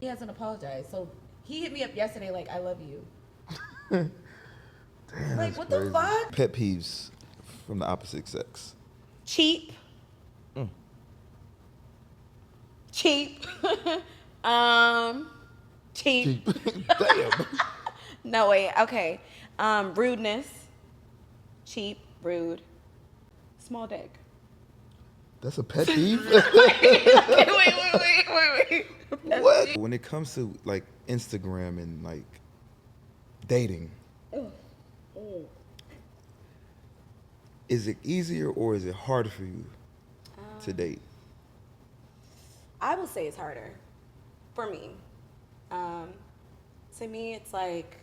He hasn't apologized. So he hit me up yesterday like, I love you. Damn, Like, that's what crazy. the fuck? Pet peeves from the opposite sex. Cheap. Cheap. Cheap. Damn. No, wait. Okay. Rudeness. Cheap. Rude. Small dick. That's a pet peeve? Wait. What? When it comes to like Instagram and like dating, is it easier or is it harder for you to date? I will say it's harder for me. To me, it's like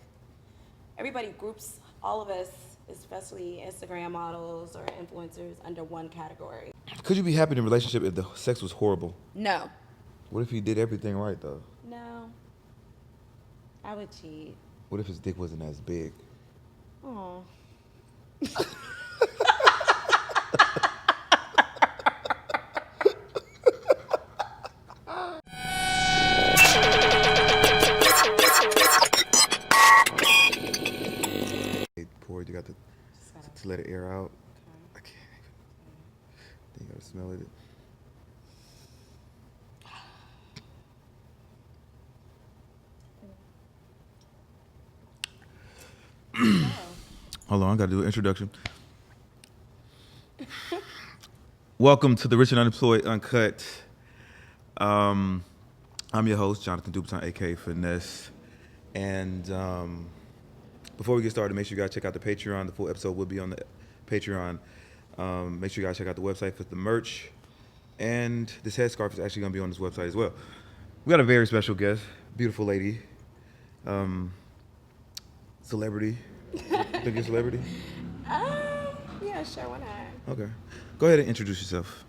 everybody groups all of us, especially Instagram models or influencers, under one category. Could you be happy in a relationship if the sex was horrible? No. What if he did everything right though? No. I would cheat. What if his dick wasn't as big? Oh. Pour it, you got to let it air out. Okay. I can't even. Then you gotta smell it. Hold on, I gotta do an introduction. Welcome to the Rich and Unemployed Uncut. I'm your host, Jonathan Dubuton, aka Finesse. And before we get started, make sure you guys check out the Patreon. The full episode will be on the Patreon. Make sure you guys check out the website for the merch. And this headscarf is actually gonna be on this website as well. We got a very special guest, beautiful lady, celebrity. Think you're a celebrity? Yeah, sure, why not? Okay. Go ahead and introduce yourself.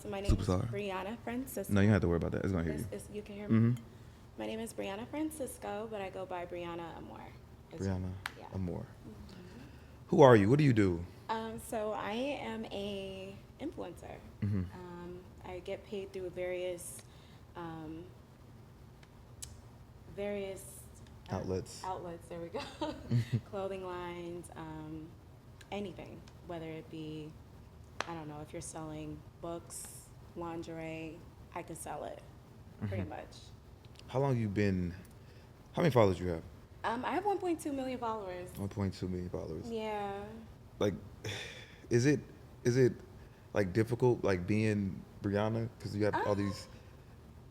So my name Superstar. is Brianna Fransico. No, you don't have to worry about that. It's gonna hear you. You can hear me? Mm-hmm. My name is Brianna Fransico, but I go by Brianna Amor. Brianna Yeah. Amor. Who are you? What do you do? So I am a influencer. Mm-hmm. I get paid through various Outlets. Outlets. There we go. Clothing lines, anything. Whether it be, I don't know, if you're selling books, lingerie, I could sell it. Pretty much. How long you been? How many followers you have? I have 1.2 million followers. 1.2 million followers. Yeah. Like, is it like difficult like being Brianna because you have all these?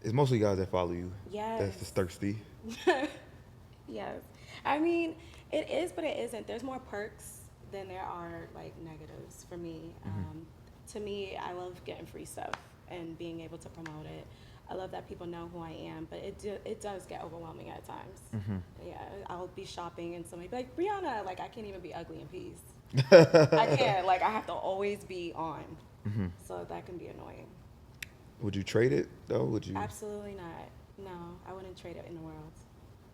It's mostly guys that follow you. Yes. That's just thirsty. Yes. I mean, it is, but it isn't. There's more perks than there are like negatives for me. To me, I love getting free stuff and being able to promote it. I love that people know who I am, but it does get overwhelming at times. Yeah, I'll be shopping and somebody be like, Brianna, like I can't even be ugly in peace. I can't. Like I have to always be on. So that can be annoying. Would you trade it though? Would you? Absolutely not. No, I wouldn't trade it in the world.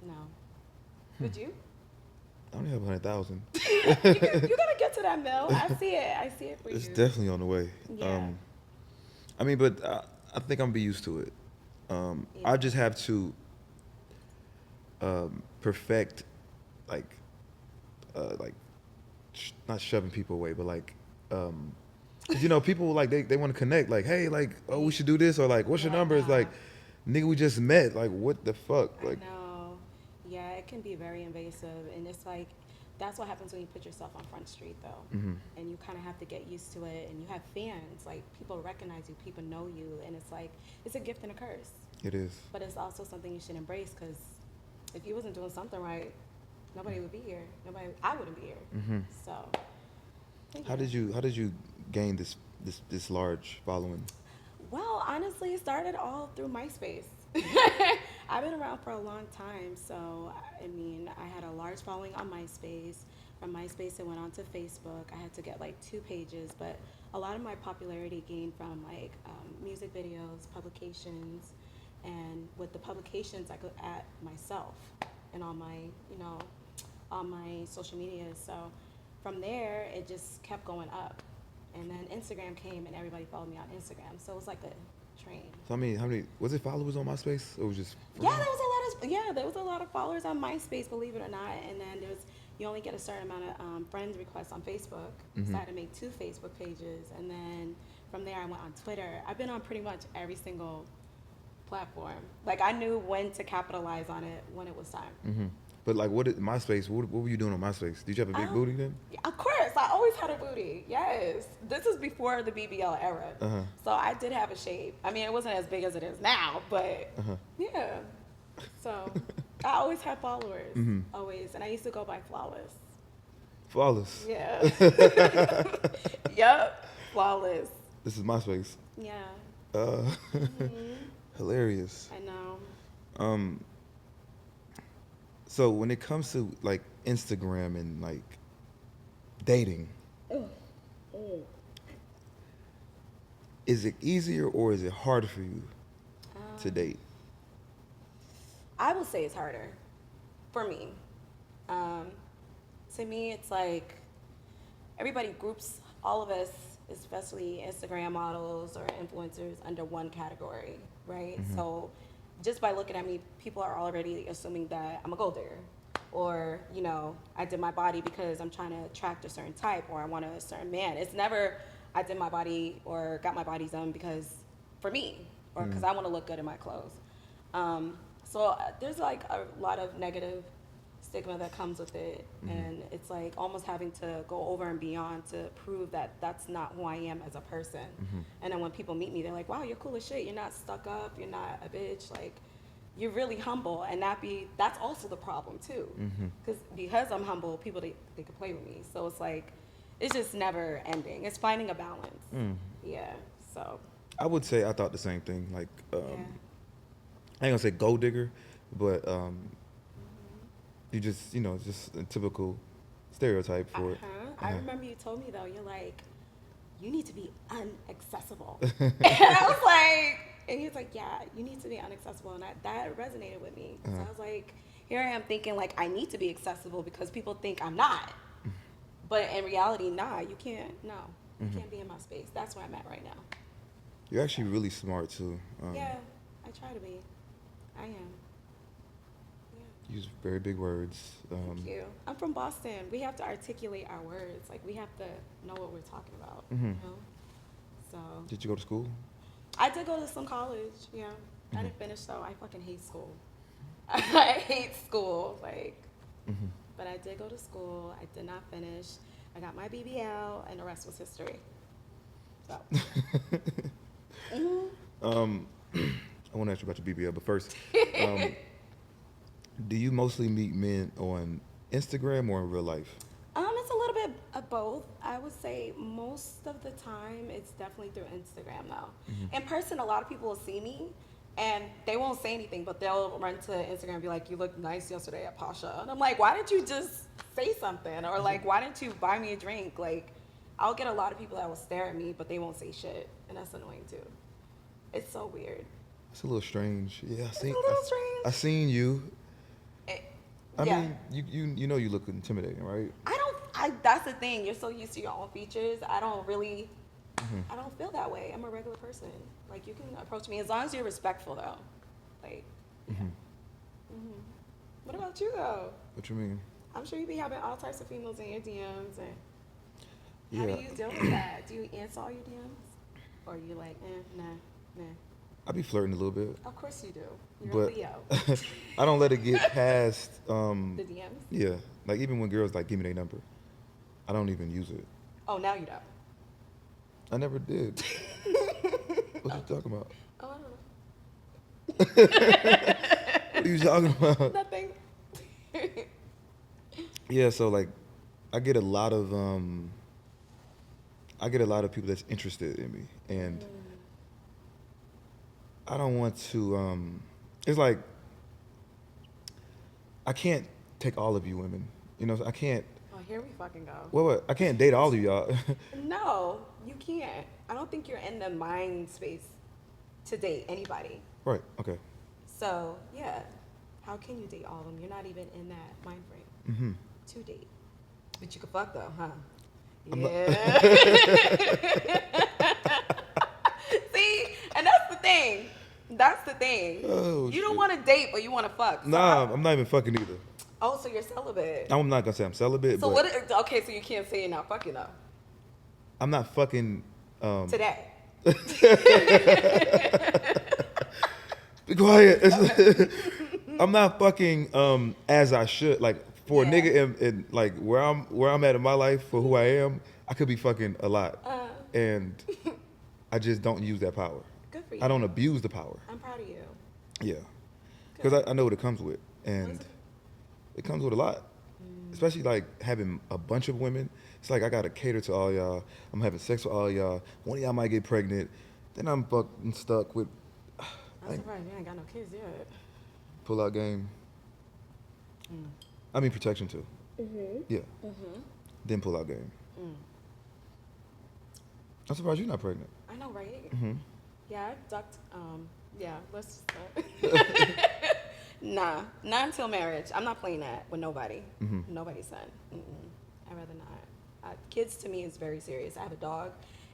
No. Would you? I only have 100,000. You gotta get to that mill. I see it for you. It's definitely on the way. Yeah. I mean, but I think I'm gonna be used to it. I just have to perfect, not shoving people away, but like, 'cause, you know, people like they want to connect. Like, hey, like, oh, we should do this, or like, what's your number? It's like, nigga, we just met. Like, what the fuck? Like, I know. Yeah, it can be very invasive, and it's like that's what happens when you put yourself on Front Street, though, and you kind of have to get used to it. And you have fans, like people recognize you, people know you, and it's like it's a gift and a curse. it is. But it's also something you should embrace because if you wasn't doing something right, nobody would be here. I wouldn't be here. So. How did you gain this large following? Well, honestly, it started all through MySpace. I've been around for a long time, so I mean, I had a large following on MySpace. From MySpace, it went on to Facebook. I had to get like 2 pages, but a lot of my popularity gained from like music videos, publications, and with the publications, I could add myself and all my, on my social media. So from there, it just kept going up. And then Instagram came, and everybody followed me on Instagram. So it was like a train. So how many was it followers on MySpace? Or was it just Yeah, there was a lot of followers on MySpace, believe it or not. And then you only get a certain amount of friend requests on Facebook. So I had to make 2 Facebook pages, and then from there I went on Twitter. I've been on pretty much every single platform. Like, I knew when to capitalize on it when it was time. But like, MySpace? What were you doing on MySpace? Did you have a big booty then? Yeah, of course, I always had a booty. Yes, this is before the BBL era, so I did have a shape. I mean, it wasn't as big as it is now, but yeah. So I always had followers, always, and I used to go by Flawless. Flawless. Yeah. Yep. Flawless. This is MySpace. Yeah. Hilarious. I know. So when it comes to like Instagram and like dating, is it easier or is it harder for you to date? I will say it's harder for me. To me, it's like everybody groups all of us, especially Instagram models or influencers, under one category, right? So just by looking at me, people are already assuming that I'm a gold digger, or, you know, I did my body because I'm trying to attract a certain type, or I want a certain man. It's never I did my body or got my body done because for me, or because I want to look good in my clothes. So there's like a lot of negative stigma that comes with it, and it's like almost having to go over and beyond to prove that that's not who I am as a person. And then when people meet me, they're like, wow, you're cool as shit, you're not stuck up, you're not a bitch, like, you're really humble. And that's also the problem too, because I'm humble, people, they can play with me. So it's like, it's just never ending. It's finding a balance. Yeah. So I would say I thought the same thing. Like, I ain't gonna say gold digger, but you just, you know, just a typical stereotype for it. I remember you told me though, you're like, you need to be unaccessible. And I was like, and he was like, yeah, you need to be unaccessible. And that resonated with me. So I was like, here I am thinking like I need to be accessible because people think I'm not. But in reality, nah, you can't be in my space. That's where I'm at right now. You're actually really smart too. Yeah, I try to be. I am. You use very big words. Thank you. I'm from Boston. We have to articulate our words. Like, we have to know what we're talking about. You know? So. Did you go to school? I did go to some college. Yeah. I didn't finish though. I fucking hate school. I hate school. Like. But I did go to school. I did not finish. I got my BBL, and the rest was history. So. I want to ask you about your BBL, but first, do you mostly meet men on Instagram or in real life? It's a little bit of both. I would say most of the time it's definitely through Instagram though. In person, a lot of people will see me and they won't say anything, but they'll run to Instagram and be like, you looked nice yesterday at Pasha. And I'm like, why didn't you just say something? Or like, why didn't you buy me a drink? Like, I'll get a lot of people that will stare at me, but they won't say shit. And that's annoying too. It's so weird. It's a little strange. Yeah, It's a little strange. I seen you. I Yeah. mean, you know you look intimidating, right? That's the thing. You're so used to your own features. I don't feel that way. I'm a regular person. Like, you can approach me as long as you're respectful, though. Like, What about you, though? What you mean? I'm sure you be having all types of females in your DMs. And Yeah. how do you deal with that? Do you answer all your DMs? Or are you like, nah? I be flirting a little bit. Of course you do. You're a Leo. I don't let it get past. The DMs? Yeah, like even when girls like give me their number, I don't even use it. Oh, now you don't. I never did. What you talking about? Oh, I don't know. What are you talking about? Nothing. Yeah, so like, I get a lot of people that's interested in me, and I don't want to. It's like I can't take all of you women. You know, I can't. Oh, here we fucking go. What? I can't date all of y'all. No, you can't. I don't think you're in the mind space to date anybody. Right. Okay. So, yeah. How can you date all of them? You're not even in that mind frame to date. But you can fuck though, huh? Yeah. See, and that's the thing. That's the thing. Oh, you don't shit. want to date, but you want to fuck. So Nah, I'm not even fucking either. Oh, so you're celibate. I'm not gonna say I'm celibate, So but okay, so you can't say you're not fucking though. I'm not fucking. Today. Be quiet. I'm not fucking as I should. Like for a Yeah. nigga in like where I'm at in my life for who I am, I could be fucking a lot, and I just don't use that power. Good for you. I don't abuse the power. I'm proud of you. Yeah, Good. because I know what it comes with, and What is it comes with a lot. Especially like having a bunch of women. It's like I gotta cater to all y'all. I'm having sex with all y'all. One of y'all might get pregnant. Then I'm fucking stuck with I'm surprised you ain't got no kids yet. pull-out game. I mean protection too. Yeah. Then pull-out game. I'm surprised you're not pregnant. I know, right? Mm-hmm. Yeah, I ducked. Yeah, let's just Nah, not until marriage. I'm not playing that with nobody. Nobody's son. I'd rather not. Kids to me is very serious. I have a dog,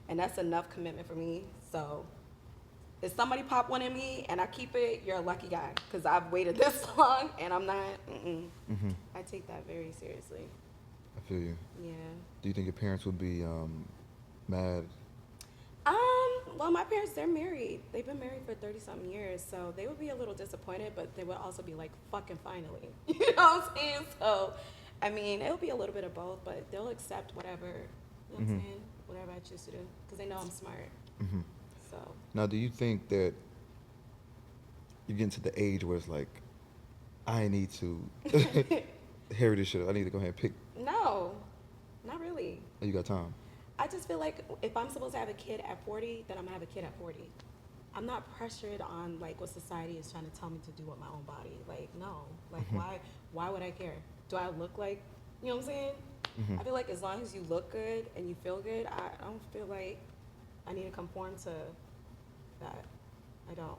and that's enough commitment for me. So if somebody pop one in me and I keep it, you're a lucky guy because I've waited this long and I'm not. I take that very seriously. I feel you. Yeah. Do you think your parents would be mad? Well, my parents, they're married. They've been married for 30-something years, so they would be a little disappointed, but they would also be like, fucking finally. You know what I'm saying? So, I mean, it'll be a little bit of both, but they'll accept whatever, you know what I'm saying? Whatever I choose to do, because they know I'm smart. So. Now, do you think that you're getting to the age where it's like, I need to hear this shit. I need to go ahead and pick. No, not really. Oh, you got time. I just feel like if I'm supposed to have a kid at 40, then I'm gonna have a kid at 40. I'm not pressured on like what society is trying to tell me to do with my own body. Like no, like why would I care? Do I look like, you know what I'm saying? I feel like as long as you look good and you feel good, I don't feel like I need to conform to that. I don't.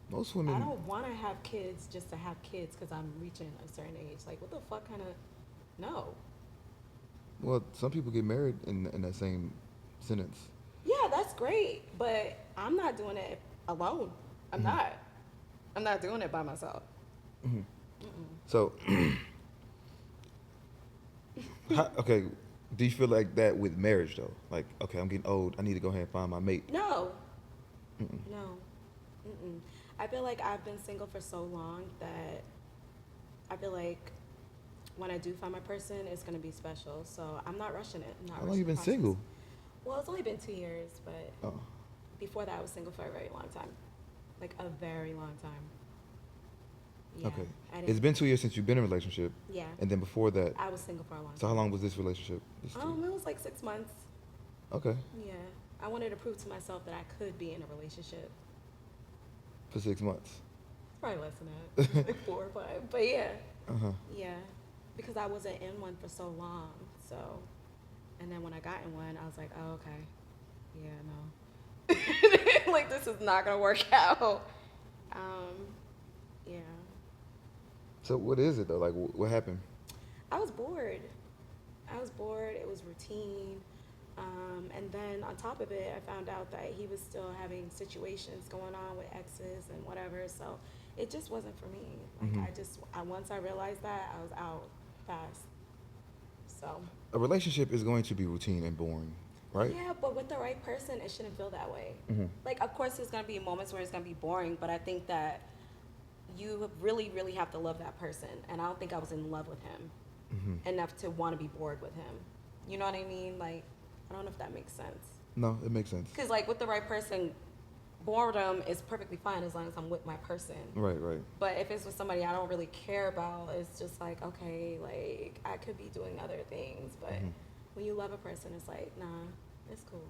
Most women. I don't want to have kids just to have kids because I'm reaching a certain age. Like what the fuck kind of, no. Well, some people get married in that same sentence. Yeah, that's great, but I'm not doing it alone. I'm not. I'm not doing it by myself. So, okay, do you feel like that with marriage though? Like, okay, I'm getting old. I need to go ahead and find my mate. No. No. I feel like I've been single for so long that I feel like when I do find my person, it's gonna be special. So I'm not rushing it. How long you been single? Well, it's only been 2 years, but Oh, before that, I was single for a very long time, like a very long time. Yeah, okay. I didn't- It's been 2 years since you've been in a relationship. Yeah, And then before that, I was single for a long so time. how long was this relationship? This It was like 6 months. Okay, Yeah, I wanted to prove to myself that I could be in a relationship. for 6 months. Probably less than that, like 4 or 5. But yeah, Uh-huh. yeah, because I wasn't in one for so long. So, and then when I got in one, I was like, oh, okay, yeah, no, like this is not gonna work out. Yeah, So what is it though? Like, what happened? I was bored. It was routine. And then on top of it, I found out that he was still having situations going on with exes and whatever. So it just wasn't for me. Like once I realized that, I was out fast. So. A relationship is going to be routine and boring, right? Yeah, but with the right person, it shouldn't feel that way. Like, of course, there's gonna be moments where it's gonna be boring, but I think that you really, really have to love that person. And I don't think I was in love with him enough to want to be bored with him. You know what I mean? Like, I don't know if that makes sense. No, it makes sense. Because, like, with the right person, boredom is perfectly fine as long as I'm with my person. Right, right. But if it's with somebody I don't really care about, it's just like, okay, like, I could be doing other things. But when you love a person, it's like, nah, it's cool.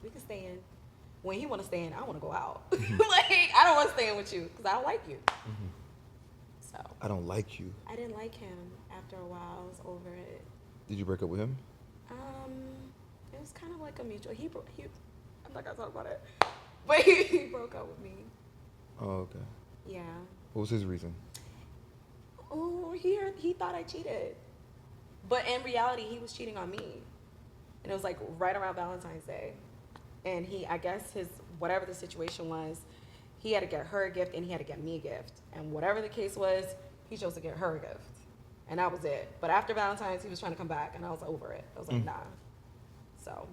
We can stay in. When he want to stay in, I want to go out. Like, I don't want to stay in with you because I don't like you. So. I don't like you. I didn't like him. After a while, I was over it. Did you break up with him? It was kind of like a mutual. I'm not gonna talk about it, but he broke up with me. Oh, okay. Yeah. What was his reason? Oh, he thought I cheated, but in reality, he was cheating on me. and it was like right around Valentine's Day. And I guess whatever the situation was, he had to get her a gift and he had to get me a gift. And whatever the case was, he chose to get her a gift. And that was it. But after Valentine's, he was trying to come back, and I was over it. I was like, nah. So,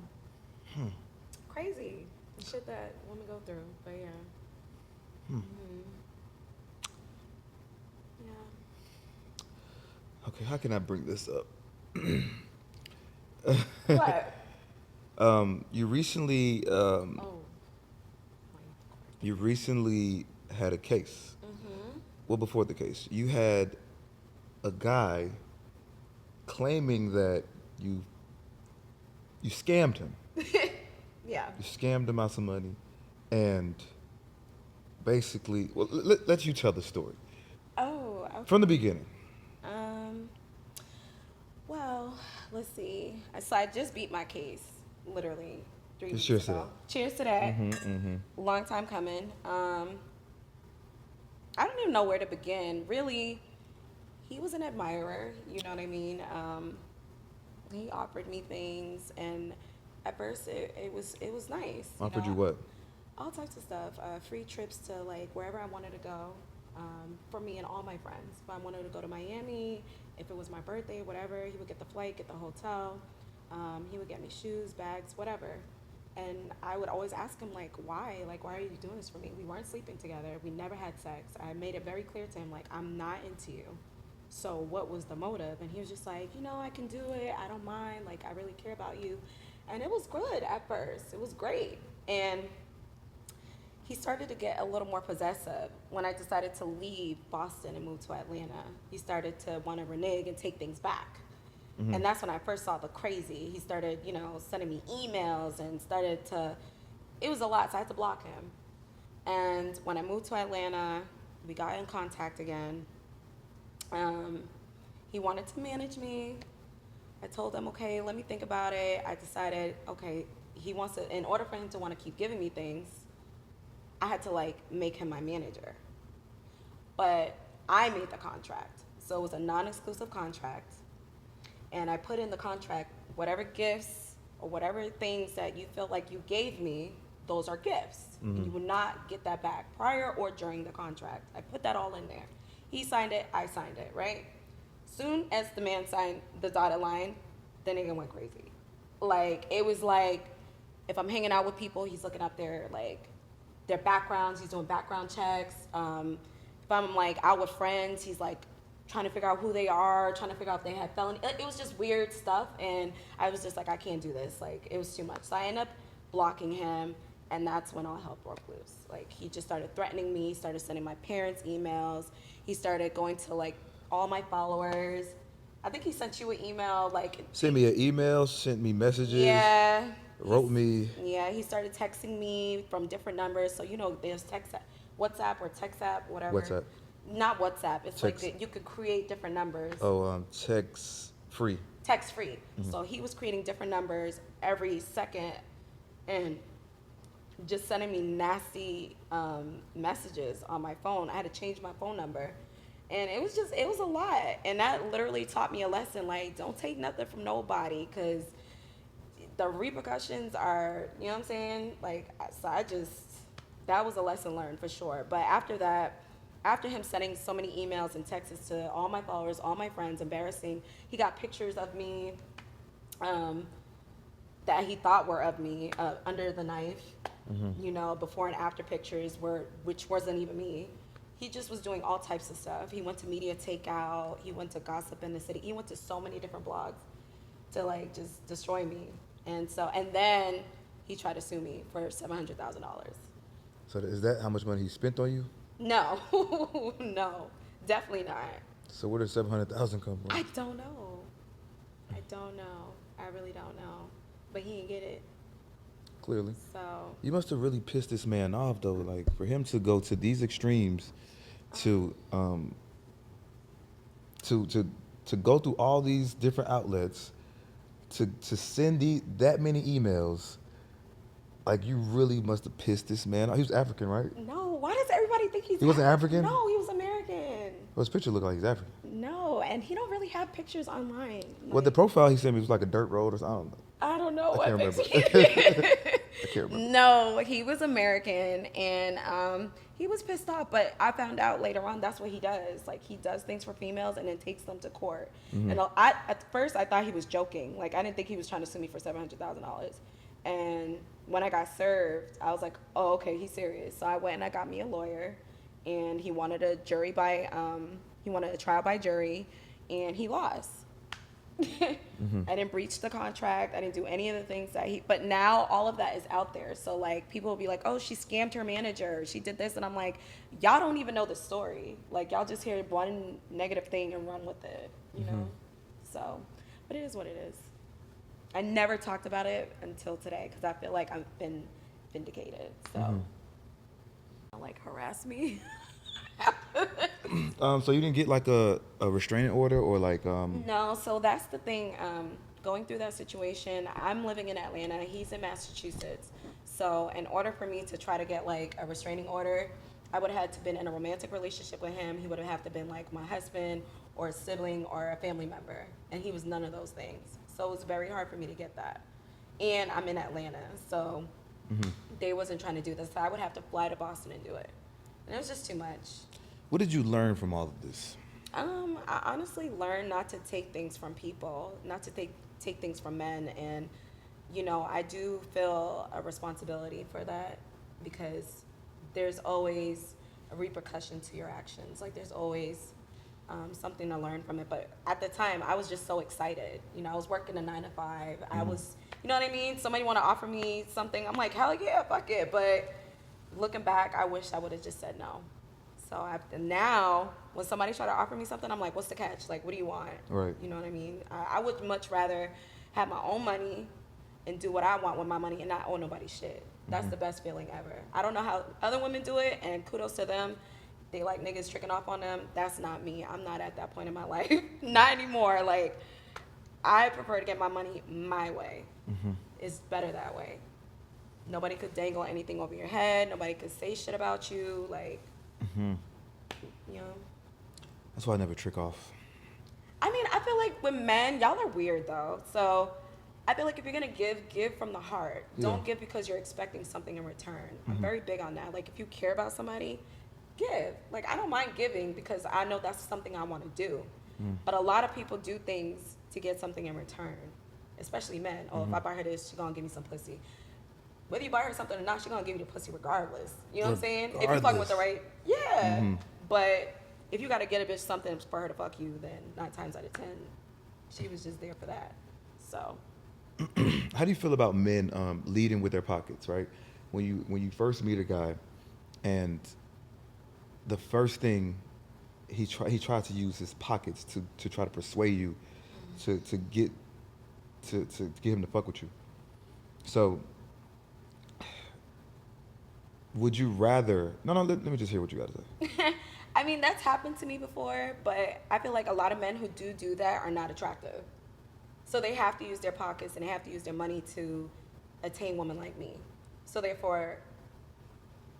crazy. The shit that women go through. But yeah. Yeah. Okay, how can I bring this up? What? You recently you recently had a case. Well, before the case, you had a guy claiming that you scammed him. Yeah. You scammed him out some money, and basically, well, let you tell the story. Oh, okay. From the beginning. Well, let's see. So I just beat my case, literally 3 weeks Cheers to ago. Cheers to that. Long time coming. I don't even know where to begin. Really, he was an admirer. You know what I mean? He offered me things, and at first it was nice. Offered you what? All types of stuff. Free trips to like wherever I wanted to go. For me and all my friends. If I wanted to go to Miami, if it was my birthday, whatever, he would get the flight, get the hotel. He would get me shoes, bags, whatever. And I would always ask him, like, why? Like, why are you doing this for me? We weren't sleeping together. We never had sex. I made it very clear to him, like, I'm not into you. So what was the motive? And he was just like, I can do it. I don't mind. Like, I really care about you. And it was good at first. It was great. And he started to get a little more possessive when I decided to leave Boston and move to Atlanta. He started to want to renege and take things back. And that's when I first saw the crazy. He started, sending me emails and it was a lot, so I had to block him. And when I moved to Atlanta, we got in contact again. He wanted to manage me. I told him, okay, let me think about it. I decided, okay, in order for him to want to keep giving me things, I had to make him my manager. But I made the contract. So it was a non-exclusive contract. And I put in the contract, whatever gifts or whatever things that you feel like you gave me, those are gifts. And you would not get that back prior or during the contract. I put that all in there. He signed it, I signed it, right? Soon as the man signed the dotted line, the nigga went crazy. It was like, if I'm hanging out with people, he's looking up their backgrounds, he's doing background checks. If I'm out with friends, he's trying to figure out who they are, trying to figure out if they had felony. It was just weird stuff, and I was just I can't do this. It was too much. So I ended up blocking him, and that's when all hell broke loose. He just started threatening me, started sending my parents emails. He started going to all my followers. I think he sent you an email Sent me an email, sent me messages. Yeah. Wrote me. Yeah, he started texting me from different numbers. So there's WhatsApp or text app, whatever. WhatsApp. Not WhatsApp. It's text. you could create different numbers. Oh, text free. Text free. So he was creating different numbers every second and just sending me nasty messages on my phone. I had to change my phone number. And it was a lot. And that literally taught me a lesson. Don't take nothing from nobody, because the repercussions are, you know what I'm saying? So that was a lesson learned for sure. But after that, after him sending so many emails and texts to all my followers, all my friends, embarrassing, he got pictures of me that he thought were of me under the knife, before and after pictures, which wasn't even me. He just was doing all types of stuff. He went to Media Takeout. He went to Gossip in the City. He went to so many different blogs to just destroy me. And then he tried to sue me for $700,000. So is that how much money he spent on you? No, no, definitely not. So where did $700,000 come from? I don't know. I really don't know. But he didn't get it. Clearly. So you must have really pissed this man off, though. For him to go to these extremes, to go through all these different outlets, to send that many emails. You really must have pissed this man off. He was African, right? No, why does everybody think He wasn't African? No, he was American. Well, his picture looked like he's African. No, and he don't really have pictures online. Well, the profile he sent me was a dirt road or something. I don't know I what can't makes remember. me. I can't remember. No, he was American, and he was pissed off. But I found out later on that's what he does. Like, he does things for females and then takes them to court. And at first I thought he was joking. Like, I didn't think he was trying to sue me for $700,000. And when I got served, I was like, oh, okay, he's serious. So I went and I got me a lawyer, and he wanted a trial by jury, and he lost. I didn't breach the contract. I didn't do any of the things but now all of that is out there. So like, people will be like, oh, she scammed her manager. She did this. And I'm like, y'all don't even know the story. Like, y'all just hear one negative thing and run with it, you know? So, but it is what it is. I never talked about it until today because I feel like I've been vindicated. So, don't like harass me. So you didn't get like a restraining order or like No, so that's the thing. Going through that situation, I'm living in Atlanta. He's in Massachusetts. So in order for me to try to get like a restraining order, I would have had to been in a romantic relationship with him. He would have had to been like my husband or a sibling or a family member, and he was none of those things. So it was very hard for me to get that. And I'm in Atlanta, so they wasn't trying to do this. So I would have to fly to Boston and do it, and it was just too much. what did you learn from all of this? I honestly learned not to take things from people, not to take things from men, and I do feel a responsibility for that because there's always a repercussion to your actions. Like, there's always something to learn from it. But at the time, I was just so excited. I was working a 9 to 5. I was, you know what I mean? Somebody want to offer me something, I'm like, hell yeah, fuck it. But looking back, I wish I would have just said no. So now, when somebody try to offer me something, I'm like, what's the catch? Like, what do you want? Right. You know what I mean? I would much rather have my own money and do what I want with my money and not owe nobody shit. That's the best feeling ever. I don't know how other women do it, and kudos to them. They like niggas tricking off on them. That's not me. I'm not at that point in my life. Not anymore. Like, I prefer to get my money my way. It's better that way. Nobody could dangle anything over your head. Nobody could say shit about you. Like, That's why I never trick off. I mean, I feel like with men, y'all are weird though. So I feel like if you're gonna give from the heart. Don't give because you're expecting something in return. I'm very big on that. Like, if you care about somebody, give. Like, I don't mind giving because I know that's something I want to do. But a lot of people do things to get something in return, especially men. Oh, if I buy her this, she's gonna give me some pussy. Whether you buy her something or not, she's gonna give you the pussy regardless. You know what I'm saying? If you're fucking with the right, But if you gotta get a bitch something for her to fuck you, then 9 times out of 10, she was just there for that. So. How do you feel about men leading with their pockets, right? When you first meet a guy, and the first thing he tried to use his pockets to try to persuade you to get him to fuck with you. So would you rather? No, let me just hear what you got to say. I mean, that's happened to me before, but I feel like a lot of men who do that are not attractive. So they have to use their pockets and they have to use their money to attain women like me. So therefore,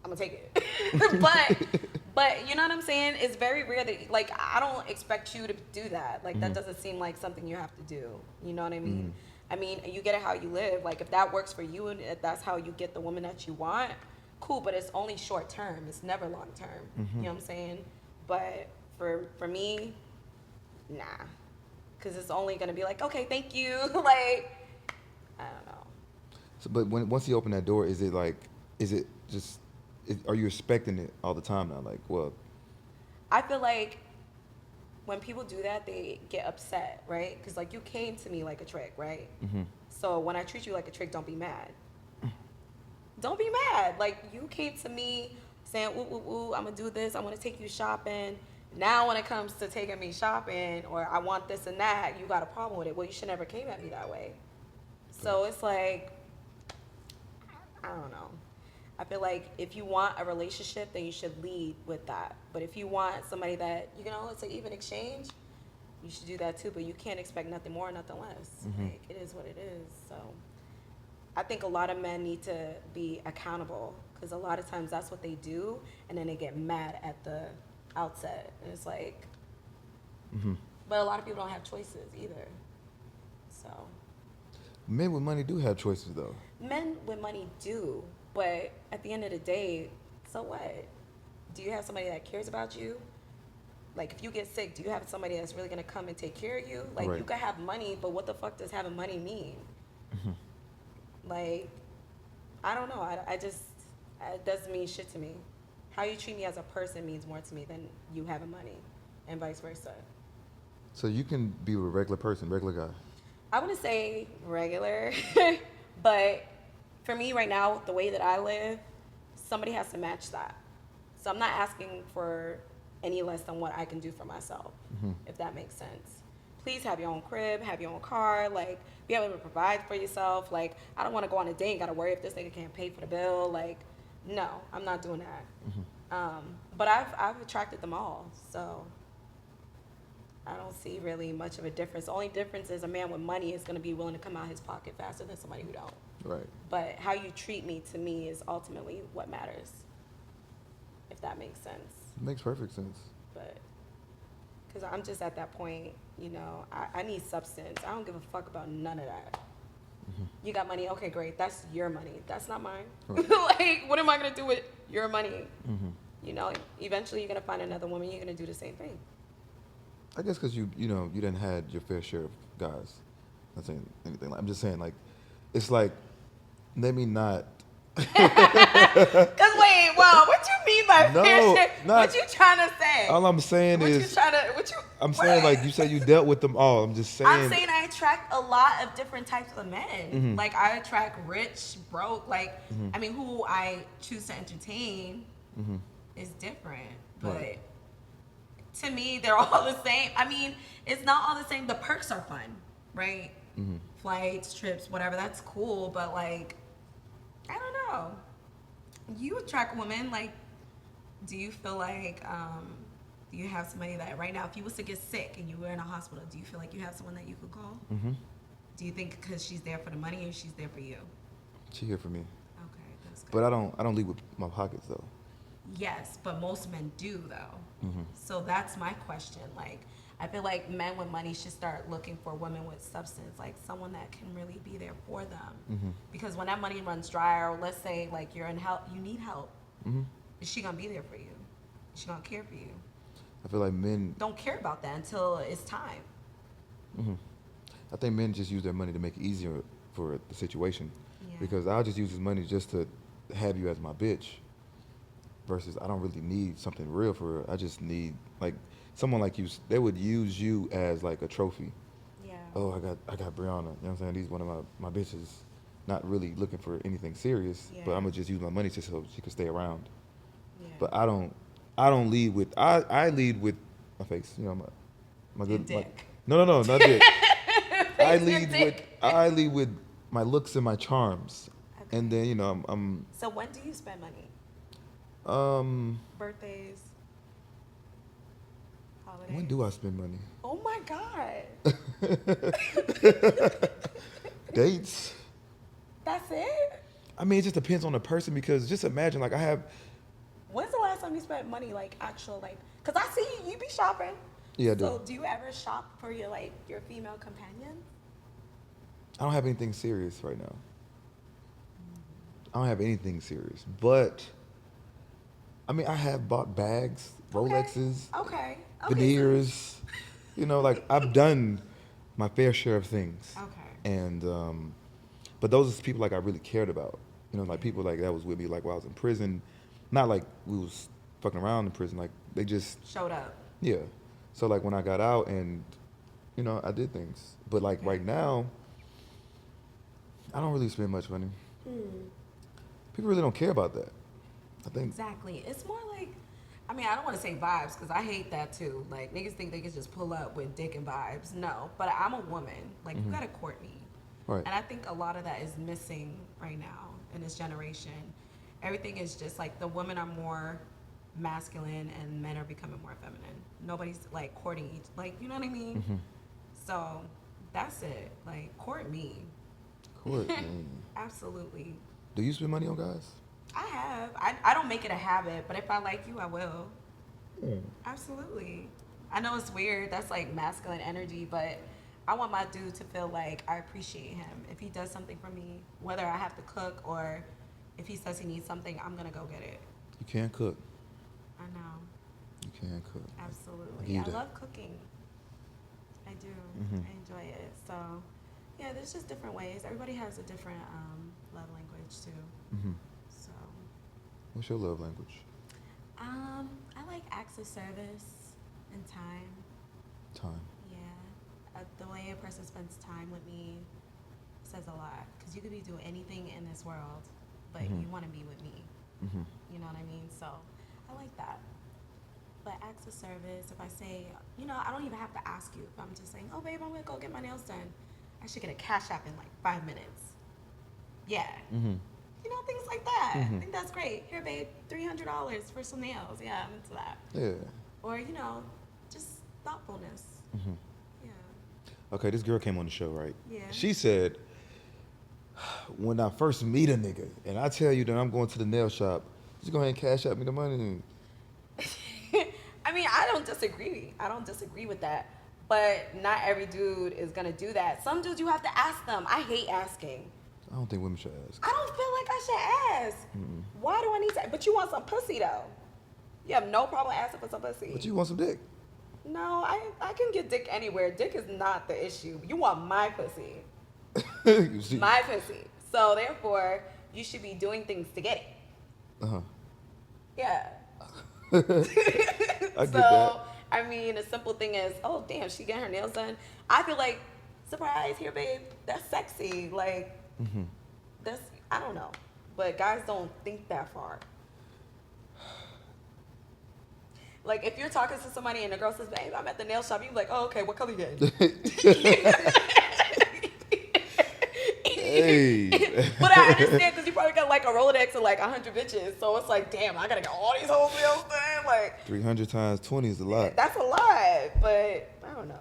I'm gonna take it. But you know what I'm saying? It's very rare that, like, I don't expect you to do that. Like, that doesn't seem like something you have to do. You know what I mean? I mean, you get it how you live. Like, if that works for you and if that's how you get the woman that you want, cool, but it's only short term. It's never long term. You know what I'm saying? But for me, nah. Because it's only going to be like, okay, thank you. Like, I don't know. So, but once you open that door, is it just, are you expecting it all the time now? Like, well. I feel like when people do that, they get upset, right? Because, like, you came to me like a trick, right? So when I treat you like a trick, don't be mad. Don't be mad. Like, you came to me saying, ooh, ooh, ooh, I'm going to do this. I'm going to take you shopping. Now when it comes to taking me shopping or I want this and that, you got a problem with it. Well, you should never came at me that way. So it's like, I don't know. I feel like if you want a relationship, then you should lead with that. But if you want somebody that, it's an even exchange, you should do that too. But you can't expect nothing more, nothing less. Like, it is what it is. So I think a lot of men need to be accountable because a lot of times that's what they do. And then they get mad at the outset, and it's like, but a lot of people don't have choices either. So Men with money do have choices, though. Men with money do, but at the end of the day, so what? Do you have somebody that cares about you? Like, if you get sick, do you have somebody that's really gonna come and take care of you? Like, Right. you could have money, but what the fuck does having money mean? Like, I don't know. I just, it doesn't mean shit to me. How you treat me as a person means more to me than you having money, and vice versa. So you can be a regular person, regular guy. I wouldn't say regular, but for me right now, the way that I live, somebody has to match that. So I'm not asking for any less than what I can do for myself, if that makes sense. Please have your own crib, have your own car, like be able to provide for yourself. Like, I don't want to go on a date and gotta worry if this nigga can't pay for the bill. Like, no, I'm not doing that. But I've attracted them all, so I don't see really much of a difference. The only difference is a man with money is going to be willing to come out his pocket faster than somebody who don't. Right. But how you treat me, to me, is ultimately what matters, if that makes sense. It makes perfect sense. But because I'm just at that point, you know, I need substance. I don't give a fuck about none of that. You got money? Okay, great. That's your money. That's not mine. Right. Like, what am I going to do with your money? You know, eventually you're going to find another woman, you're going to do the same thing. I guess because you didn't had your fair share of guys. Not saying anything. I'm just saying, like, it's like, let me not. Cause wait, wow, what you mean by No, fair share? not- What you trying to say? All I'm saying what is, you trying to? What you? I'm saying, like, you said you dealt with them all. I'm just saying. I'm saying I attract a lot of different types of men. Like, I attract rich, broke. Like, I mean, who I choose to entertain is different, but. Right. To me, they're all the same. I mean, it's not all the same. The perks are fun, right? Flights, trips, whatever. That's cool. But, like, I don't know. You attract women. Like, do you feel like, do you have somebody that right now, if you was to get sick and you were in a hospital, do you feel like you have someone that you could call? Do you think because she's there for the money or she's there for you? She here for me. Okay, that's good. But I don't lead with my pockets, though. Yes, but most men do, though. So that's my question. Like, I feel like men with money should start looking for women with substance, like someone that can really be there for them. Because when that money runs dry, or let's say like you're in help, you need help. Is she gonna be there for you? Is she gonna care for you? I feel like men. Don't care about that until it's time. I think men just use their money to make it easier for the situation. Yeah. Because I'll just use this money just to have you as my bitch. Versus I don't really need something real for her. I just need, like, someone like you. They would use you as like a trophy. Yeah. Oh, I got Brianna. You know what I'm saying? He's one of my bitches. Not really looking for anything serious, but Yeah. I'm gonna just use my money just so she can stay around. Yeah. But I don't lead with I lead with my face. You know, my Your good. dick. No, not dick. I Face your lead with my looks and my charms, Okay. and then I'm So when do you spend money? Birthdays, holidays. when do I spend money? Oh my God. Dates. That's it? I mean, it just depends on the person because just imagine, like, I have. When's the last time you spent money, like, actual, like, because I see you be shopping. Yeah, I do. So do you ever shop for your, like, your female companion? I don't have anything serious right now. I don't have anything serious, but I mean, I have bought bags, Rolexes, Okay. veneers. You know, like I've done my fair share of things. Okay. And but those are people like I really cared about. You know, like people like that was with me like while I was in prison. Not like we was fucking around in prison. Like they just Showed up. yeah. So like when I got out and I did things. But like right now, I don't really spend much money. People really don't care about that. I think Exactly. It's more like, I mean, I don't want to say vibes because I hate that too. Like, niggas think they can just pull up with dick and vibes. No. But I'm a woman. Like, you got to court me. right. And I think a lot of that is missing right now in this generation. Everything is just like the women are more masculine and men are becoming more feminine. Nobody's like courting each, like, you know what I mean? So that's it. Like, court me. Court. Absolutely. Do you spend money on guys? I have. I don't make it a habit, but if I like you, I will. Absolutely. I know it's weird. That's like masculine energy, but I want my dude to feel like I appreciate him. If he does something for me, whether I have to cook or if he says he needs something, I'm gonna go get it. You can't cook. I know. You can't cook. Absolutely. I love cooking. I do. I enjoy it. So, yeah, there's just different ways. Everybody has a different love language too. So. What's your love language? I like acts of service and time. Time. Yeah. The way a person spends time with me says a lot. Because you could be doing anything in this world, but you want to be with me. You know what I mean? So I like that. But acts of service, if I say, I don't even have to ask you. If I'm just saying, oh, babe, I'm going to go get my nails done. I should get a cash app in like 5 minutes. Yeah. Things like that. I think that's great. Here, babe, $300 for some nails. Yeah, I'm into that. Yeah. Or, just thoughtfulness. Yeah. Okay, this girl came on the show, right? Yeah. She said, when I first meet a nigga and I tell you that I'm going to the nail shop, just go ahead and cash out me the money. I mean, I don't disagree. I don't disagree with that. But not every dude is going to do that. Some dudes, you have to ask them. I hate asking. I don't think women should ask. I don't feel like I should ask. Why do I need to? But you want some pussy, though. You have no problem asking for some pussy. But you want some dick. No, I can get dick anywhere. Dick is not the issue. You want my pussy. You see? My pussy. So, therefore, you should be doing things to get it. Yeah. I get that. I mean, a simple thing is, oh, damn, she getting her nails done. I feel like, surprise, here, babe. That's sexy. Like, that's, I don't know. But guys don't think that far. Like, if you're talking to somebody and the girl says, babe, I'm at the nail shop, you're like, oh, okay, what color you getting? Hey. But I understand because you probably got like a Rolodex of like 100 bitches. So it's like, damn, I got to get all these whole nails done. Like, 300 times 20 is a lot. that's a lot. But I don't know.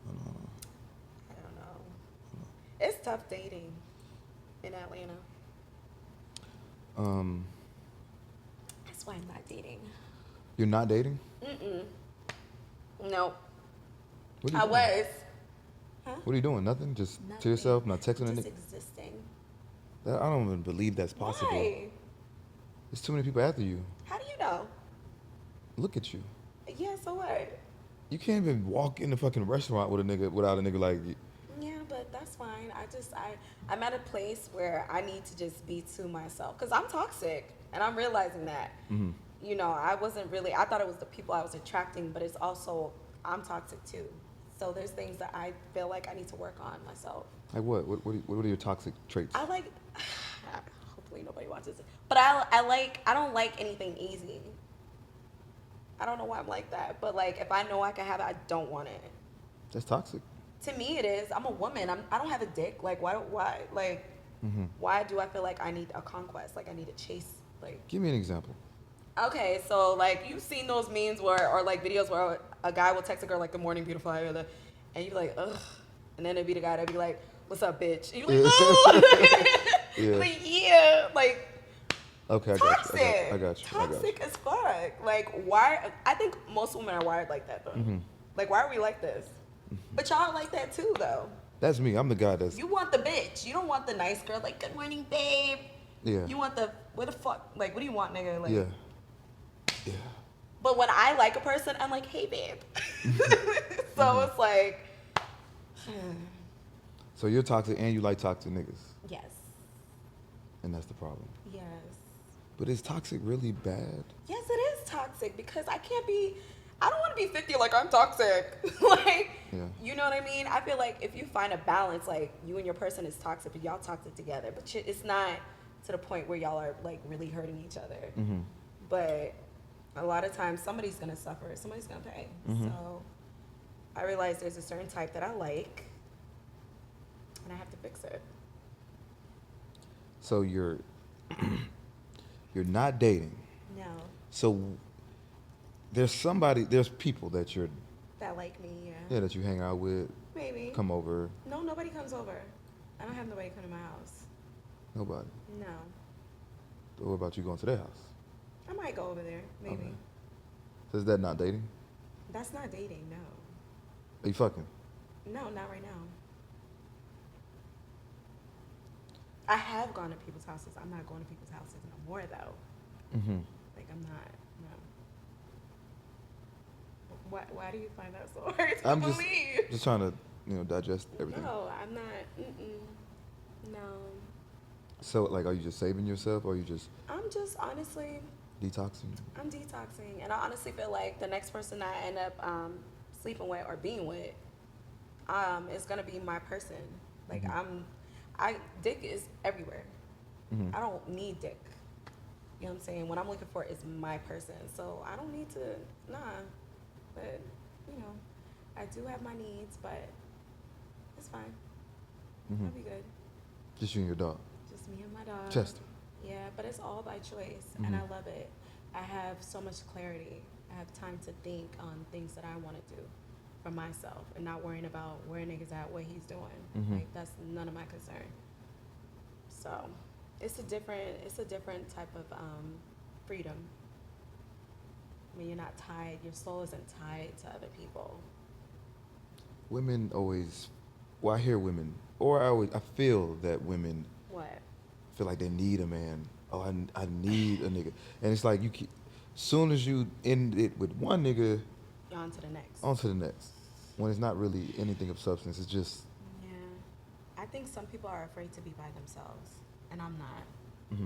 I don't know. It's tough dating in Atlanta. That's why I'm not dating. You're not dating? No. What are you I doing? was. Huh? What are you doing? Nothing? Just Nothing. to yourself? Not texting a Just nigga? existing. I don't even believe that's possible. Why? There's too many people after you. How do you know? Look at you. Yeah, so what? You can't even walk in the fucking restaurant with a nigga without a nigga like you. Yeah, but that's fine. I'm at a place where I need to just be to myself because I'm toxic and I'm realizing that. I wasn't really, I thought it was the people I was attracting, but it's also, I'm toxic too. So there's things that I feel like I need to work on myself. Like what? What are your toxic traits? I like, hopefully nobody watches it, but I don't like anything easy. I don't know why I'm like that, but like if I know I can have it, I don't want it. That's toxic. To me, it is. I'm a woman. I don't have a dick. Like why? Like why do I feel like I need a conquest? Like I need to chase. Like Give me an example. Okay, so like you've seen those memes or like videos where a guy will text a girl like "Good morning, beautiful," and you be like, ugh, and then it'd be the guy that'd be like, "What's up, bitch?" And you like, oh, Yeah. like yeah, like. Okay, Toxic. I got you. Toxic as fuck. Like, why? I think most women are wired like that, though. Like, why are we like this? But y'all are like that, too, though. That's me. I'm the guy that's... You want the bitch. You don't want the nice girl, like, good morning, babe. Yeah. You want the, where the fuck? Like, what do you want, nigga? Like, Yeah. Yeah. But when I like a person, I'm like, hey, babe. So it's like... So you're toxic and you like toxic niggas. Yes. And that's the problem. Yes. But is toxic really bad? Yes, it is toxic because I don't want to be 50 like I'm toxic. Like, Yeah. You know what I mean? I feel like if you find a balance, like you and your person is toxic, but y'all toxic together, but it's not to the point where y'all are like really hurting each other. But a lot of times somebody's going to suffer, somebody's going to pay. So I realize there's a certain type that I like and I have to fix it. So you're not dating. No. So there's people that you're... That like me, yeah. Yeah, that you hang out with. Maybe. Come over. No, nobody comes over. I don't have nobody come to my house. Nobody. No. So what about you going to their house? I might go over there, maybe. Okay. So is that not dating? That's not dating, no. Are you fucking? No, not right now. I have gone to people's houses. I'm not going to people's houses no more though. Mm-hmm. Like I'm not. No. Why do you find that so hard to I'm believe? just trying to, digest everything. No, I'm not. Mm-mm. No. So, like, are you just saving yourself, or are you just I'm just honestly, detoxing? I'm detoxing, and I honestly feel like the next person I end up sleeping with or being with, is gonna be my person. Like Mm-hmm. dick is everywhere. Mm-hmm. I don't need dick. You know what I'm saying? What I'm looking for is my person. So I don't need to, nah. But, I do have my needs, but it's fine. Mm-hmm. I'll be good. Just you and your dog, Just me and my dog. Chester. Yeah, but it's all by choice, Mm-hmm. and I love it. I have so much clarity. I have time to think on things that I want to do for myself and not worrying about where niggas at, what he's doing. Mm-hmm. Like, that's none of my concern. So it's a different type of freedom. When you're not tied, your soul isn't tied to other people. Women always, well, I hear women, or I feel that women What? feel like they need a man. Oh, I need a nigga, and it's like soon as you end it with one nigga, On to the next. on to the next. When it's not really anything of substance, it's just. Yeah. I think some people are afraid to be by themselves, and I'm not. Mm-hmm.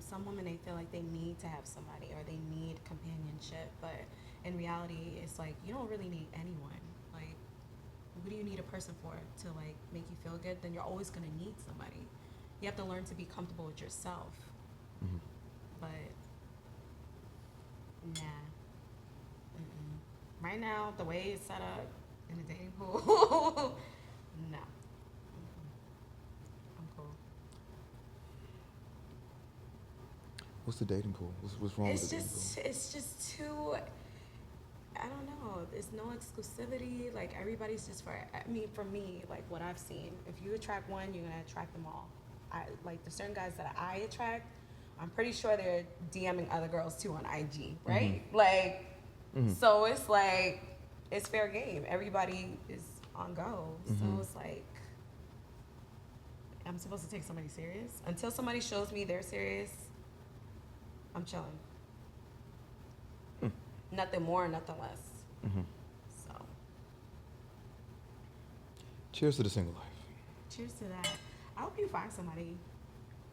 Some women, they feel like they need to have somebody or they need companionship, but in reality, it's like you don't really need anyone. Like, what do you need a person for? To like make you feel good? Then you're always gonna need somebody. You have to learn to be comfortable with yourself. Mm-hmm. But nah. Mm-mm. Right now, the way it's set up in the dating pool, no. Mm-mm. I'm cool. What's the dating pool? What's wrong with the dating pool? It's just too. I don't know. There's no exclusivity. Like everybody's just for. I mean, for me, like what I've seen, if you attract one, you're gonna attract them all. I like the certain guys that I attract. I'm pretty sure they're DMing other girls too on IG, right? Mm-hmm. Like, Mm-hmm. so it's like it's fair game. Everybody is on go. Mm-hmm. So it's like I'm supposed to take somebody serious until somebody shows me they're serious. I'm chilling. Mm. Nothing more, nothing less. Mm-hmm. So, Cheers to the single life. cheers to that. I hope you find somebody.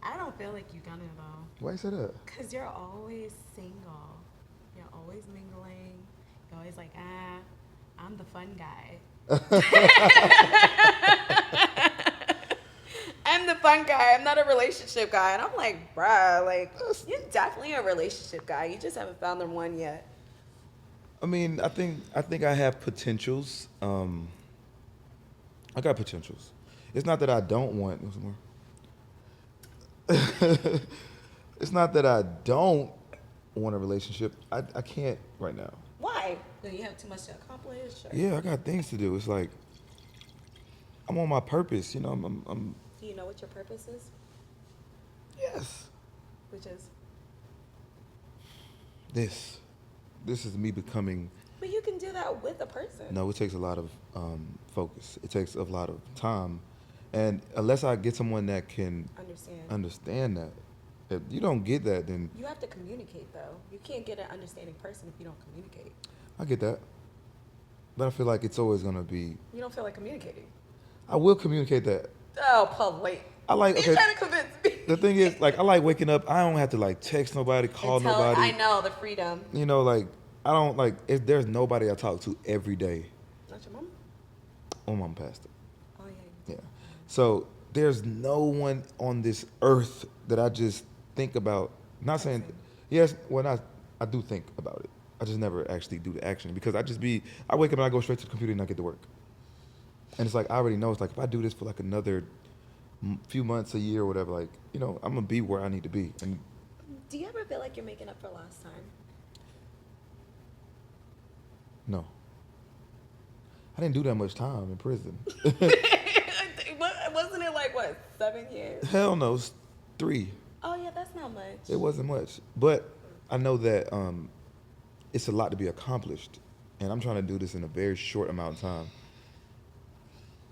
I don't feel like you're gonna though, Why you say that? cause you're always single. You're always mingling. You're always like, I'm the fun guy. I'm the fun guy. I'm not a relationship guy. And I'm like, bruh, like, you're definitely a relationship guy. You just haven't found the one yet. I mean, I think I have potentials. I got potentials. It's not that I don't want. What's more? It's not that I don't want a relationship. I can't right now. Why? Do you have too much to accomplish? Or? Yeah, I got things to do. It's like I'm on my purpose. I'm Do you know what your purpose is? yes. Which is? This is me becoming. But you can do that with a person. No, it takes a lot of focus. It takes a lot of time, and unless I get someone that can understand that, if you don't get that, then You have to communicate, though. You can't get an understanding person if you don't communicate. I get that. But I feel like it's always gonna be. You don't feel like communicating. I will communicate that. Oh, polite. I like. You're Okay. trying to convince me. The thing is, like, I like waking up. I don't have to like text nobody, call nobody. I know, the freedom. Like I don't like. If there's nobody I talk to every day. Not your mom? My mom passed it. Oh, yeah. Yeah. So there's no one on this earth that I just think about. Not saying, yes, well, I do think about it. I just never actually do the action because I wake up and I go straight to the computer and I get to work. And it's like, I already know, it's like, if I do this for like another few months, a year or whatever, like, I'm going to be where I need to be. And Do you ever feel like you're making up for lost time? no. I didn't do that much time in prison. Wasn't it like, 7 years? Hell no, it's 3. Oh, yeah, that's not much. It wasn't much. But I know that it's a lot to be accomplished. And I'm trying to do this in a very short amount of time.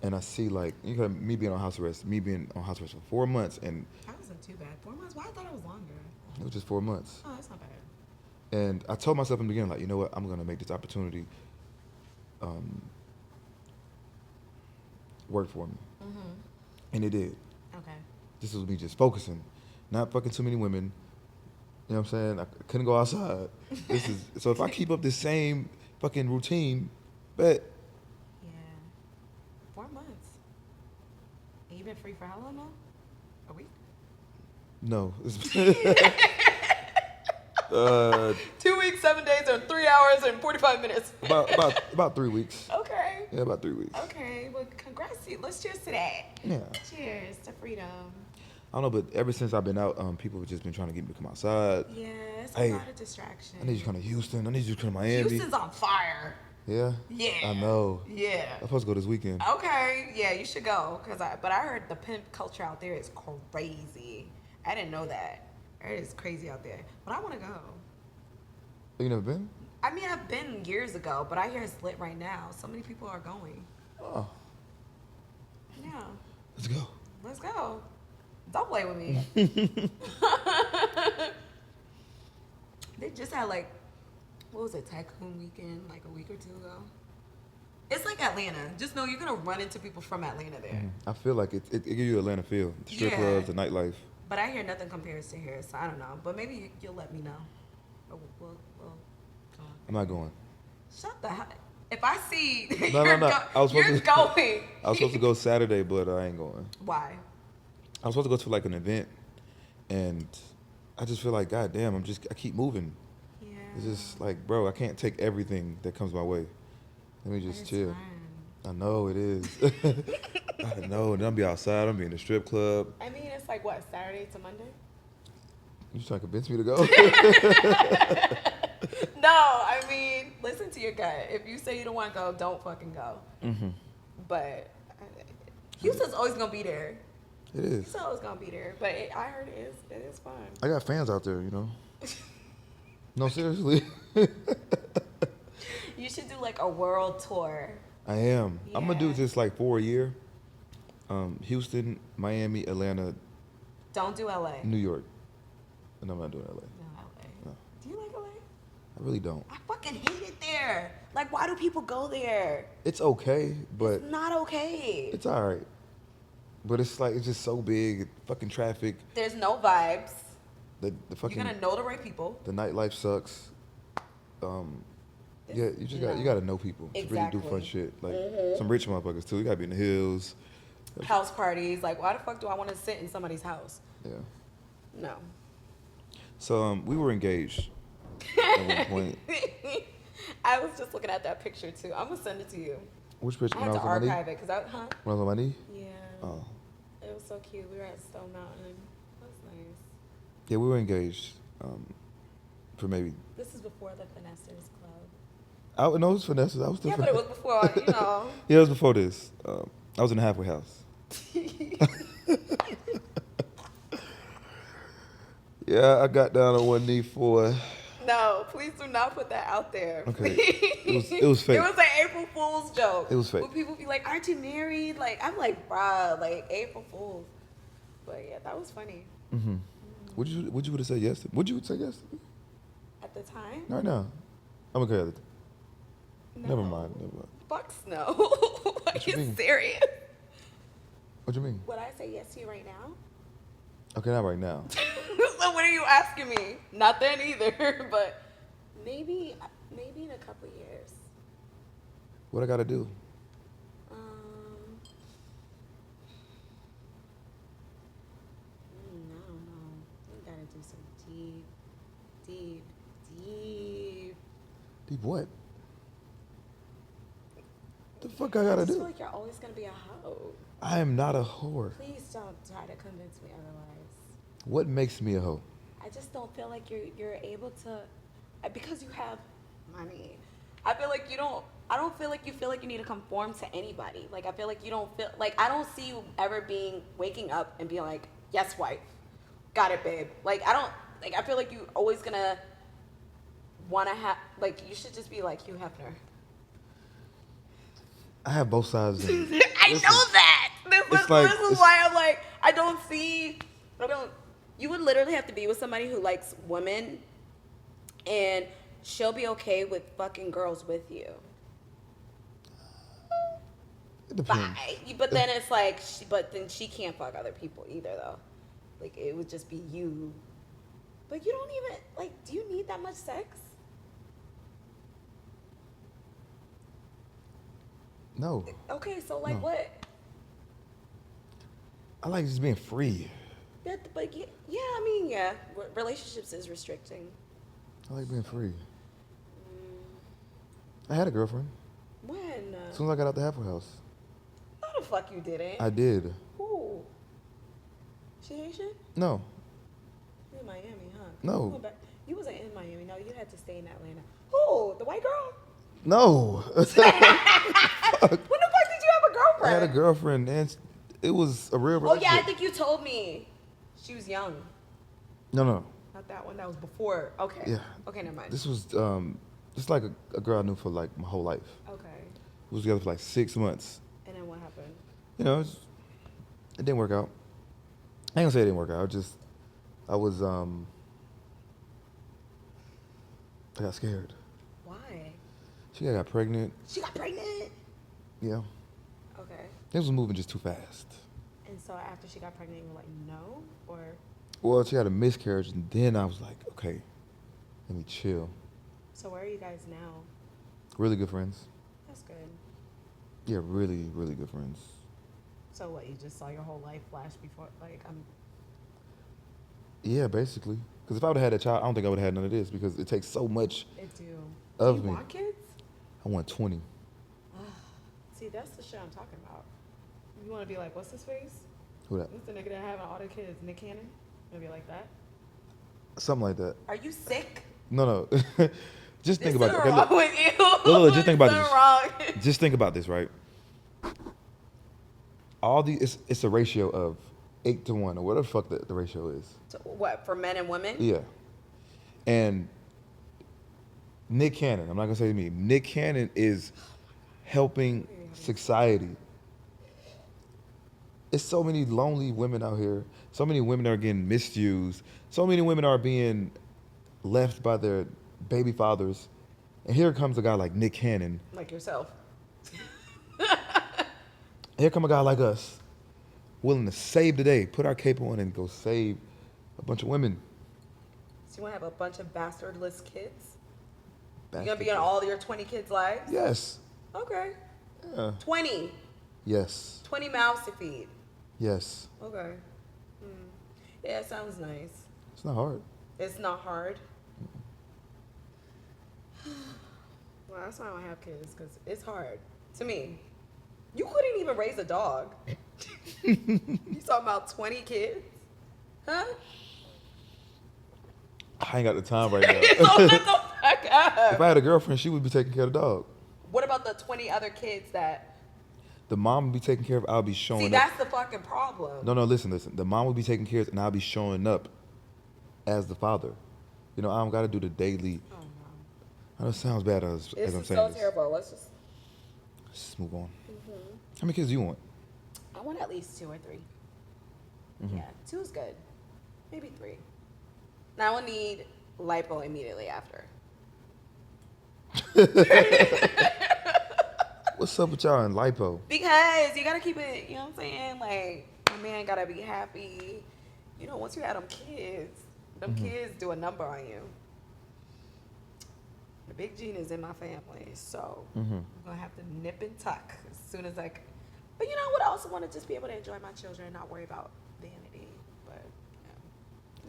and I see like me being on house arrest, for 4 months, and That wasn't too bad. 4 months? Why? I thought it was longer. it was just 4 months. Oh, that's not bad. And I told myself in the beginning, like, you know what, I'm gonna make this opportunity work for me, and it did. Okay. This was me just focusing, not fucking too many women. You know what I'm saying? I couldn't go outside. So if I keep up this same fucking routine, bet. Yeah. 4 months. And you've been free for how long now? A week? No. 2 weeks, 7 days, or 3 hours and 45 minutes. about 3 weeks. Okay. Yeah, about 3 weeks. Okay. Well, congrats to you. Let's cheers to that. Yeah. Cheers to freedom. I don't know, but ever since I've been out, people have just been trying to get me to come outside. Yeah, it's Hey, a lot of distraction. I need you to come to Houston. I need you to come to Miami. Houston's on fire. Yeah? Yeah. I know. Yeah. I'm supposed to go this weekend. Okay. Yeah, you should go. But I heard the pimp culture out there is crazy. I didn't know that. It is crazy out there. But I want to go. You never been? I mean, I've been years ago, but I hear it's lit right now. So many people are going. Oh, Yeah. let's go. Let's go. Don't play with me. They just had like, what was it, Tycoon Weekend, like a week or two ago? It's like Atlanta. Just know you're going to run into people from Atlanta there. I feel like it gives you Atlanta feel. The strip Yeah. clubs, the nightlife. But I hear nothing compares to here, so I don't know. But maybe you'll let me know. Or we'll talk. I'm not going. Shut the hell. If I see No. you're I was supposed you're to- going. I was supposed to go Saturday, but I ain't going. Why? I was supposed to go to like an event, and I just feel like, God damn, I keep moving. Yeah. It's just like, bro, I can't take everything that comes my way. Let me just It's chill. fun. I know it is. I know. And I'll be outside. I'll be in the strip club. I mean, it's like what, Saturday to Monday? You trying to convince me to go? No, I mean, listen to your gut. If you say you don't want to go, don't fucking go. Mm-hmm. But Houston's always gonna be there. It is. Houston's always gonna be there. But I heard it is fun. I got fans out there, you know. No, seriously. You should do like a world tour. I am. I'm gonna do Yeah. this like for a year. Houston, Miami, Atlanta, Don't do LA. New York. And I'm not doing LA. No, LA. No. Do you like LA? I really don't. I fucking hate it there. Like, why do people go there? It's okay, but It's not okay. it's all right. But it's like it's just so big. Fucking traffic. There's no vibes. The fucking You're gonna know the right people. the nightlife sucks. Yeah, you gotta know people to really do fun Exactly. shit. Like some rich motherfuckers too. You gotta be in the hills. House parties. Like, why the fuck do I want to sit in somebody's house? Yeah. No. So we were engaged at one point. I was just looking at that picture too. I'm gonna send it to you. Which picture? I When had I to was on my knee? archive it because When I was on my knee? Yeah. Oh. It was so cute. We were at Stone Mountain. That was nice. Yeah, we were engaged for maybe. This is before the Finessers Club. No, it was Vanessa. I was still. Yeah, but it was before, you know. Yeah, it was before this. I was in the halfway house. Yeah, I got down on one knee for. No, please do not put that out there. Okay. please. It was fake. It was an April Fool's joke. It was fake. When people be like, aren't you married? Like, I'm like, bruh, like, April Fool's. But yeah, that was funny. Mm-hmm. Would you would have said yes? Would you say yes? At the time? Right now. I'm okay at it. No. Never mind. Never mind. Fucks no. Are you you mean? serious? What do you mean? Would I say yes to you right now? Okay, not right now. So what are you asking me? Not then either, but maybe in a couple years. What I gotta do? I don't know. You gotta do some deep. Deep what? The fuck I gotta I just feel do? like you're always gonna be a hoe. I am not a whore. Please don't try to convince me otherwise. What makes me a hoe? I just don't feel like you're able to, because you have money. I feel like you don't. I don't feel like you need to conform to anybody. Like, I feel like you don't feel like, I don't see you ever waking up and being like, yes, wife, got it, babe. Like, I don't, like, I feel like you always gonna want to have, like, you should just be like Hugh Hefner. I have both sides. I know that. This is why I'm like, I don't. You would literally have to be with somebody who likes women, and she'll be okay with fucking girls with you. It depends. But then it's like, but then she can't fuck other people either, though. Like, it would just be you. But you don't even, like, do you need that much sex? No. Okay, so, like, No. what? I like just being free. But, yeah, I mean, yeah. Relationships is restricting. I like being free. I had a girlfriend. When? As soon as I got out the Halfway House. No, the fuck you didn't. I did. Who? She Haitian? No. You in Miami, huh? No. You wasn't in Miami. No, you had to stay in Atlanta. Who? The white girl? No. When the fuck did you have a girlfriend? I had a girlfriend, and it was a real Oh, relationship. yeah, I think you told me. She was young. No. Not that one. That was before. Okay. Yeah. Okay, never mind. This was just like a girl I knew for like my whole life. Okay. We was together for like 6 months. And then what happened? You know, it didn't work out. I ain't gonna say it didn't work out. I got scared. Why? She got pregnant. She got pregnant? Yeah. Okay. Things was moving just too fast. And so after she got pregnant, you were like, no? Or? Well, she had a miscarriage, and then I was like, okay, let me chill. So where are you guys now? Really good friends. That's good. Yeah, really, really good friends. So what, you just saw your whole life flash before, like, Yeah, basically. Because if I would have had a child, I don't think I would have had none of this because it takes so much of Do me. you want kids? I want 20. See, that's the shit I'm talking about. You want to be like, what's his face? Who that? What's the nigga that having all the kids? Nick Cannon? You want to be like that? Something like that. Are you sick? No. Just think There's about it. something wrong with you. Look, just think about There's this. something wrong. Just think about this, right? It's a ratio of 8 to 1 or whatever the fuck the ratio is. So what, for men and women? Yeah. And Nick Cannon, I'm not gonna say me. Nick Cannon is helping society. It's so many lonely women out here. So many women are getting misused. So many women are being left by their baby fathers. And here comes a guy like Nick Cannon. Like yourself. Here come a guy like us, willing to save the day, put our cape on and go save a bunch of women. So you want to have a bunch of bastardless kids? You're going to be in all your 20 kids' lives? Yes. Okay. Yeah. 20. Yes. 20 mouths to feed. Yes. Okay. Yeah, it sounds nice. It's not hard. It's not hard. Well, that's why I don't have kids, because it's hard. To me. You couldn't even raise a dog. You talking about 20 kids? Huh? I ain't got the time right now. So shut the fuck up. If I had a girlfriend, she would be taking care of the dog. What about the 20 other kids that... The mom would be taking care of. I'll be showing See, up. that's the fucking problem. No, listen. The mom would be taking care of, and I'll be showing up as the father. You know, I don't got to do the daily. Oh, no. I know it sounds bad as I'm This is saying so this. terrible. Let's Let's move on. How many kids do you want? I want at least 2 or 3. Yeah, 2 is good. Maybe 3. Now I will need lipo immediately after. What's up with y'all in lipo? Because you gotta keep it, you know what I'm saying? Like, my man gotta be happy. You know, once you have them kids do a number on you. The big gene is in my family, so I'm gonna have to nip and tuck as soon as I can. But you know what? I also want to just be able to enjoy my children and not worry about vanity. But,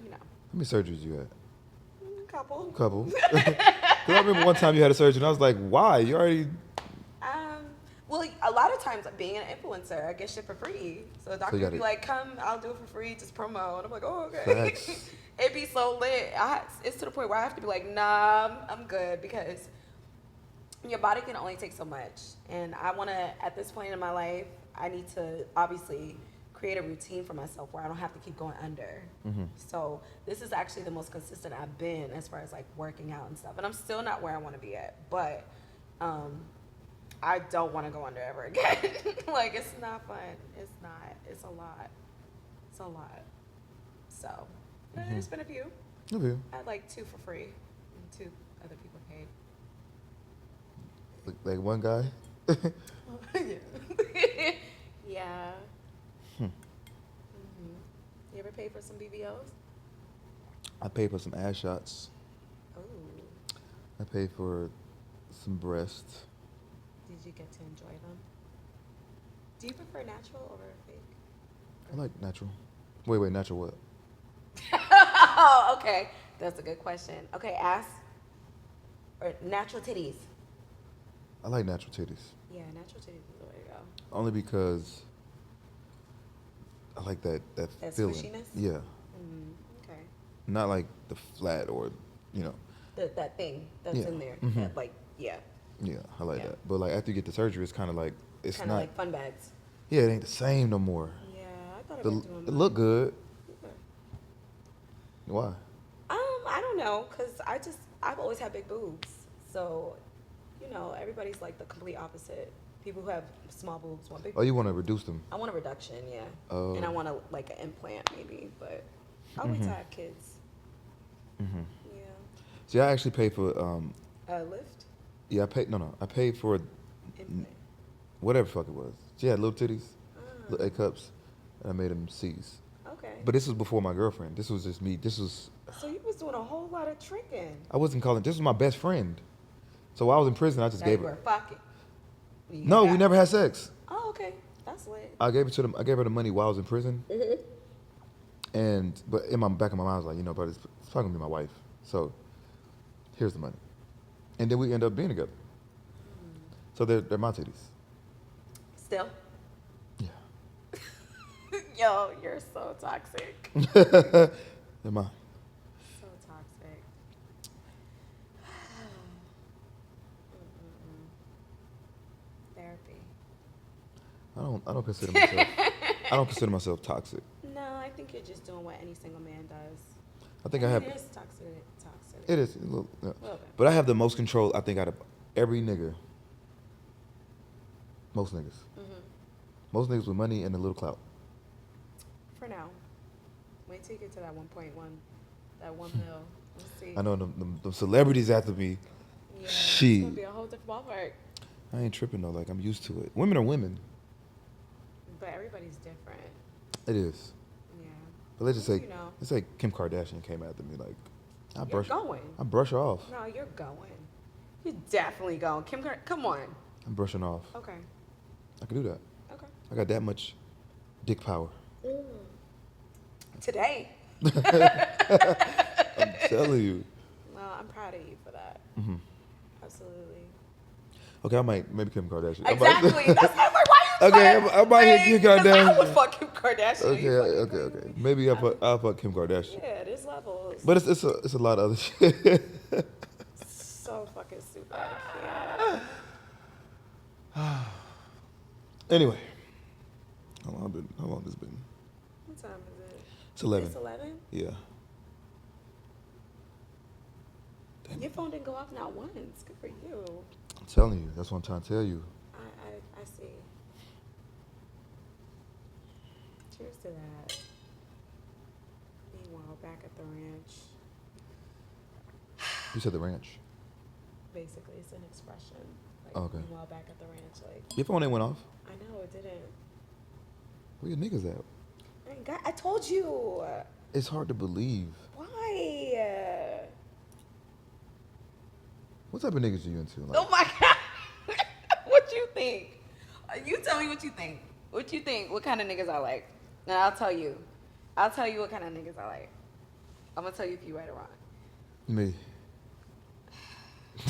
you know. How many surgeries you had? Couple. Couple. 'Cause I remember one time you had a surgery, and I was like, why? You already... Well, a lot of times being an influencer, I get shit for free. So the doctor would be like, come, I'll do it for free, just promo. And I'm like, oh, okay. It'd be so lit. It's to the point where I have to be like, nah, I'm good, because your body can only take so much. And I want to, at this point in my life, I need to obviously create a routine for myself where I don't have to keep going under. So this is actually the most consistent I've been as far as like working out and stuff. And I'm still not where I want to be at, but I don't want to go under ever again. Like, it's not fun. It's not. It's a lot. It's a lot. So, there's been a few. Okay. I had like 2 for free, and 2 other people paid. Like one guy. Yeah. Yeah. You ever pay for some BBLs? I paid for some ass shots. Oh. I paid for some breasts. Did you get to enjoy them? Do you prefer natural over fake? I like natural. Wait, natural what? Oh, okay. That's a good question. Okay, ass or natural titties? I like natural titties. Yeah, natural titties is the way to go. Only because I like that That feeling. squishiness? Yeah. Okay. Not like the flat or, you know. That thing that's Yeah. in there. Mhm. That, like, yeah. Yeah, I like Yeah. that. But like after you get the surgery, it's kind of like it's Kind of not. like fun bags. Yeah, it ain't the same no more. Yeah, I thought about doing It that. look good. Yeah. Why? I don't know, cause I've always had big boobs, so, you know, everybody's like the complete opposite. People who have small boobs want big. Oh, you want to reduce them? I want a reduction, yeah. Oh. And I want like an implant maybe, but I'll wait till I have kids. Mm-hmm. Yeah. See, I actually paid for. Lift? Yeah, I paid for Implant. whatever the fuck it was. She had little titties, little A cups, and I made them C's. Okay. But this was before my girlfriend. This was just me. This was. So you was doing a whole lot of tricking. I wasn't calling. This was my best friend. So while I was in prison, I just Now gave you her. were fucking. No, we never had sex. Oh, okay. That's lit. I gave her the money while I was in prison. But in my back of my mind, I was like, you know, but it's probably gonna be my wife. So here's the money. And then we end up being together. So they're my titties. Still? Yeah. Yo, you're so toxic. They're mine. So toxic. Therapy. I don't consider myself. I don't consider myself toxic. No, I think you're just doing what any single man does. I think I have. It is toxic. It is. A little, yeah. Little bit. But I have the most control, I think, out of every nigga. Most niggas. Most niggas with money and a little clout. For now. Wait till you get to that 1.1. That 1 mil. Let's see. I know the celebrities after me. Yeah, She. It's going to be a whole different ballpark. I ain't tripping though. Like I'm used to it. Women are women. But everybody's different. It is. Yeah. But let's just say, You know. let's say Kim Kardashian came after me. Like, I going. brush her off. No, you're going. You're definitely going. Come on. I'm brushing off. Okay. I can do that. Okay. I got that much dick power. Today. I'm telling you. No, I'm proud of you for that. Absolutely. Okay, I might maybe Kim Kardashian. Exactly. That's why you Okay, I might hit Kim Kardashian. I would fuck Kim Kardashian. Okay. Maybe I'll fuck Kim Kardashian. Yeah, there's levels. But it's a lot of other shit. So fucking stupid. Anyway, how long has it been? What time is it? It's 11. It's 11? Yeah. Your phone didn't go off not once. Good for you. I'm telling you. That's what I'm trying to tell you. I see. Cheers to that. Meanwhile, back at the ranch. You said the ranch. Basically, it's an expression. Like, Okay. meanwhile, back at the ranch. Like, Your phone ain't went off. I know it didn't. Where your niggas at? I told you. It's hard to believe. Why? What type of niggas are you into? Like, Oh my God. What you think? You tell me what you think. What you think? What kind of niggas I like? And I'll tell you. I'll tell you what kind of niggas I like. I'm gonna tell you if you right or wrong. me.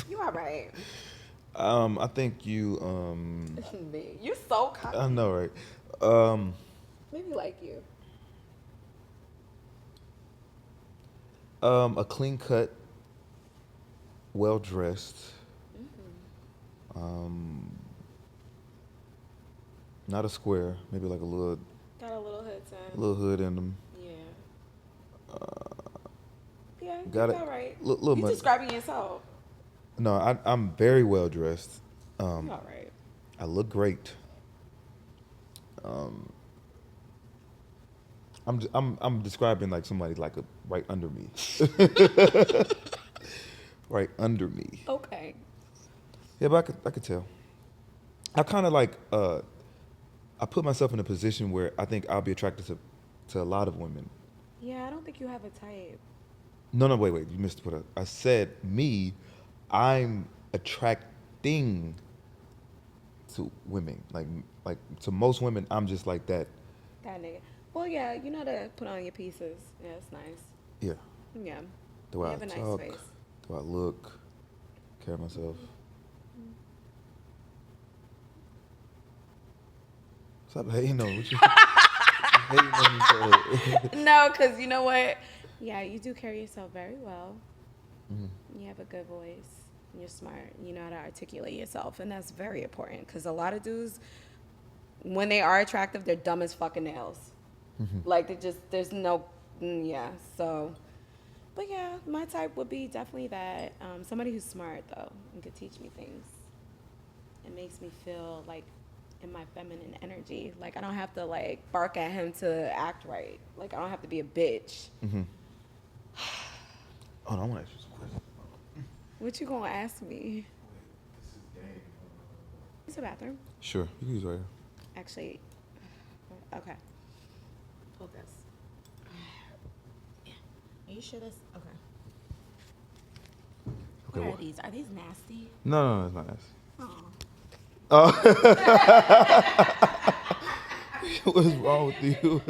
You are right. I think you. Me. You so cocky. I know, right? Maybe like you. A clean cut, well dressed. Not a square. Maybe like a little Got a little hood time. hood in them. Yeah. Yeah, got you it. all right. Little You money. describing yourself. No, I'm very well dressed. You all right. I look great. Um, I'm describing like somebody like right under me, right under me. Okay. Yeah, but I could tell. I kind of like I put myself in a position where I think I'll be attracted to a lot of women. Yeah, I don't think you have a type. No, wait, you missed what I said. Me, I'm attracting to women. Like to most women, I'm just like that. That nigga. Well, yeah, you know to put on your pieces. Yeah, it's nice. Yeah. Yeah. The You way have I a nice talk, face. the way I look, care of myself. Stop hating on what you hating on me for? No, because you know what? Yeah, you do carry yourself very well. You have a good voice. You're smart. You know how to articulate yourself. And that's very important because a lot of dudes, when they are attractive, they're dumb as fucking nails. Like, they just, there's no, yeah. So, but yeah, my type would be definitely that. Somebody who's smart, though, and could teach me things. It makes me feel like in my feminine energy. Like, I don't have to, like, bark at him to act right. Like, I don't have to be a bitch. Oh, no, I want to ask you some questions. What you gonna ask me? Use the bathroom. Sure, you can use right here. Actually, okay. Focus. Are you sure this? Okay. Okay, What are what? these? Are these nasty? No, it's not nice. Oh. What's wrong with you?